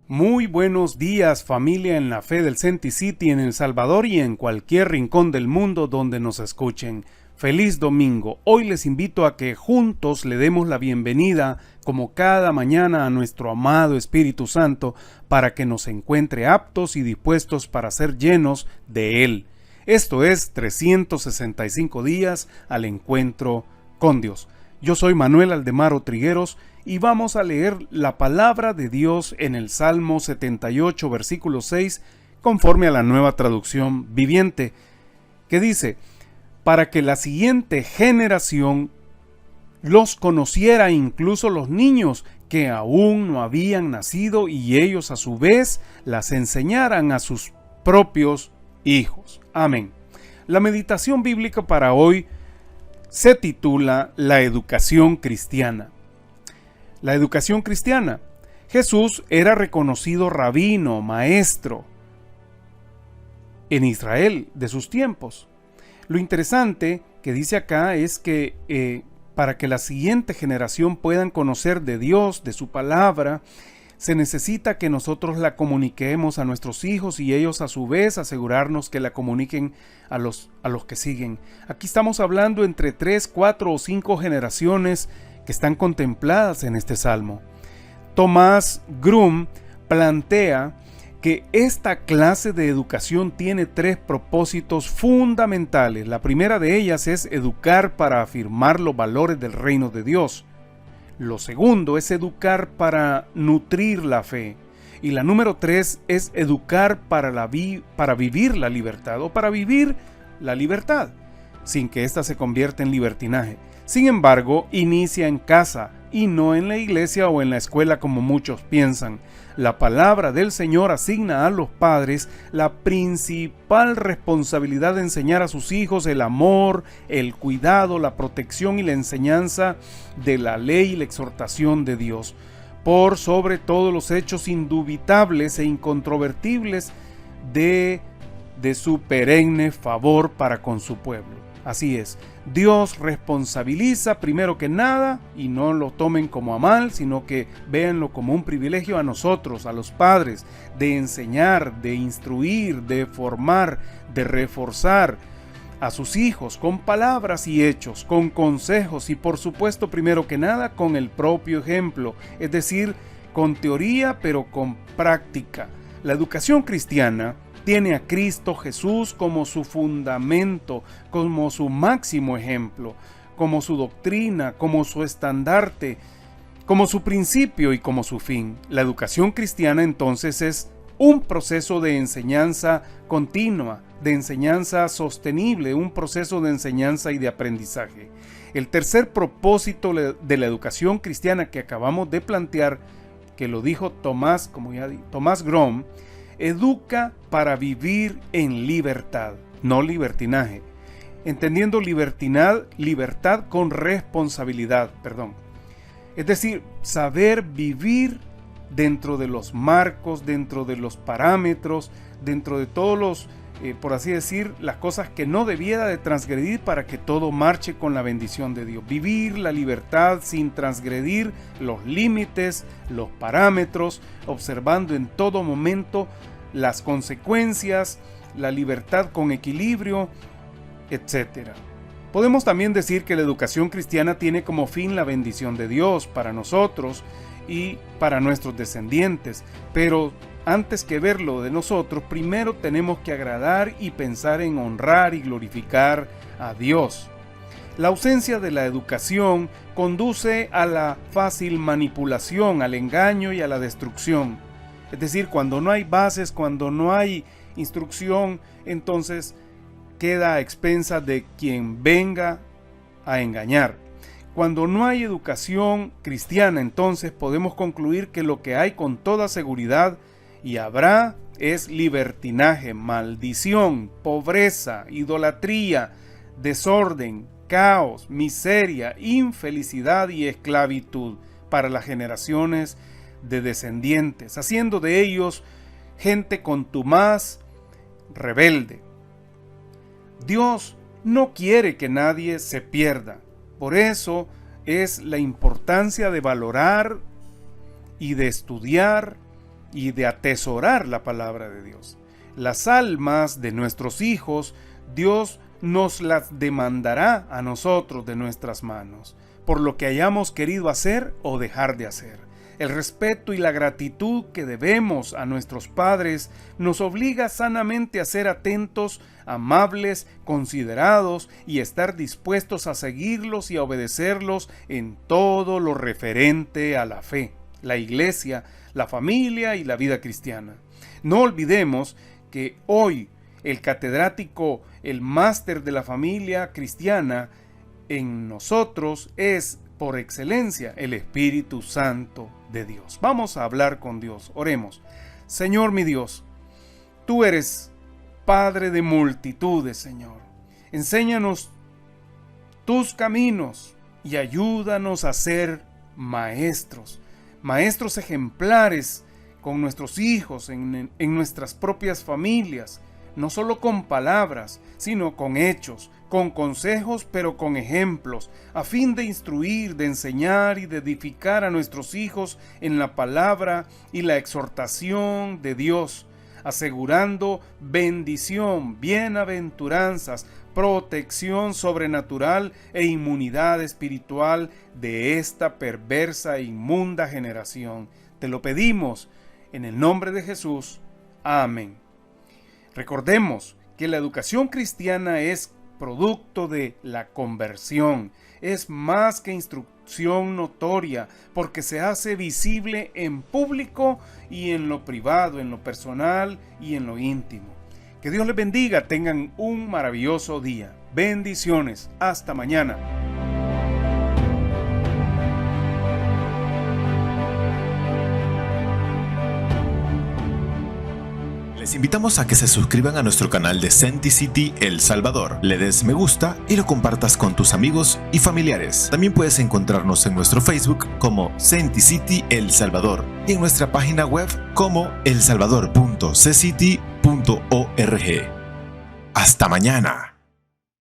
Muy buenos días, familia en la fe del Senti City en El Salvador y en cualquier rincón del mundo donde nos escuchen. Feliz domingo. Hoy les invito a que juntos le demos la bienvenida, como cada mañana, a nuestro amado Espíritu Santo para que nos encuentre aptos y dispuestos para ser llenos de Él. Esto es 365 días al encuentro con Dios. Yo soy Manuel Aldemaro Trigueros y vamos a leer la palabra de Dios en el Salmo 78, versículo 6, conforme a la Nueva Traducción Viviente, que dice: para que la siguiente generación los conociera, incluso los niños que aún no habían nacido, y ellos a su vez las enseñaran a sus propios hijos. Amén. La meditación bíblica para hoy se titula La educación cristiana. La educación cristiana. Jesús era reconocido rabino, maestro en Israel de sus tiempos. Lo interesante que dice acá es que para que la siguiente generación puedan conocer de Dios, de su palabra, se necesita que nosotros la comuniquemos a nuestros hijos y ellos a su vez asegurarnos que la comuniquen a los que siguen. Aquí estamos hablando entre 3, 4 o 5 generaciones que están contempladas en este salmo. Thomas Grum plantea que esta clase de educación tiene 3 propósitos fundamentales. La primera de ellas es educar para afirmar los valores del reino de Dios. Lo segundo es educar para nutrir la fe. Y la número 3 es educar para vivir la libertad, o para vivir la libertad, sin que ésta se convierta en libertinaje. Sin embargo, inicia en casa y no en la iglesia o en la escuela como muchos piensan. La palabra del Señor asigna a los padres la principal responsabilidad de enseñar a sus hijos el amor, el cuidado, la protección y la enseñanza de la ley y la exhortación de Dios, por sobre todos los hechos indubitables e incontrovertibles de su perenne favor para con su pueblo. Así es, Dios responsabiliza primero que nada, y no lo tomen como a mal, sino que véanlo como un privilegio a nosotros, a los padres, de enseñar, de instruir, de formar, de reforzar a sus hijos con palabras y hechos, con consejos y por supuesto primero que nada con el propio ejemplo, es decir, con teoría pero con práctica. La educación cristiana tiene a Cristo Jesús como su fundamento, como su máximo ejemplo, como su doctrina, como su estandarte, como su principio y como su fin. La educación cristiana entonces es un proceso de enseñanza continua, de enseñanza sostenible, un proceso de enseñanza y de aprendizaje. El tercer propósito de la educación cristiana que acabamos de plantear, que lo dijo Thomas Grom, educa para vivir en libertad, no libertinaje. Entendiendo libertad con responsabilidad, Es decir, saber vivir dentro de los marcos, dentro de los parámetros, dentro de todos los, por así decir, las cosas que no debiera de transgredir para que todo marche con la bendición de Dios. Vivir la libertad sin transgredir los límites, los parámetros, observando en todo momento las consecuencias, la libertad con equilibrio, etc. Podemos también decir que la educación cristiana tiene como fin la bendición de Dios para nosotros y para nuestros descendientes, pero antes que verlo de nosotros, primero tenemos que agradar y pensar en honrar y glorificar a Dios. La ausencia de la educación conduce a la fácil manipulación, al engaño y a la destrucción. Es decir, cuando no hay bases, cuando no hay instrucción, entonces queda a expensas de quien venga a engañar. Cuando no hay educación cristiana, entonces podemos concluir que lo que hay con toda seguridad y habrá es libertinaje, maldición, pobreza, idolatría, desorden, caos, miseria, infelicidad y esclavitud para las generaciones de descendientes, haciendo de ellos gente contumaz, rebelde. Dios no quiere que nadie se pierda. Por eso es la importancia de valorar y de estudiar y de atesorar la palabra de Dios. Las almas de nuestros hijos, Dios nos las demandará a nosotros de nuestras manos, por lo que hayamos querido hacer o dejar de hacer. El respeto y la gratitud que debemos a nuestros padres nos obliga sanamente a ser atentos, amables, considerados y estar dispuestos a seguirlos y a obedecerlos en todo lo referente a la fe, la iglesia, la familia y la vida cristiana. No olvidemos que hoy el catedrático, el máster de la familia cristiana en nosotros es por excelencia el Espíritu Santo de Dios. Vamos a hablar con Dios. Oremos. Señor mi Dios, tú eres Padre de multitudes, Señor. Enséñanos tus caminos y ayúdanos a ser maestros ejemplares con nuestros hijos, en nuestras propias familias, no solo con palabras, sino con hechos, con consejos, pero con ejemplos, a fin de instruir, de enseñar y de edificar a nuestros hijos en la palabra y la exhortación de Dios, asegurando bendición, bienaventuranzas, protección sobrenatural e inmunidad espiritual de esta perversa e inmunda generación. Te lo pedimos en el nombre de Jesús. Amén. Recordemos que la educación cristiana es producto de la conversión. Es más que instrucción notoria, porque se hace visible en público y en lo privado, en lo personal y en lo íntimo. Que Dios les bendiga, tengan un maravilloso día. Bendiciones, hasta mañana. Les invitamos a que se suscriban a nuestro canal de Senti City El Salvador, le des me gusta y lo compartas con tus amigos y familiares. También puedes encontrarnos en nuestro Facebook como Senti City El Salvador y en nuestra página web como elsalvador.ccity.org. ¡Hasta mañana!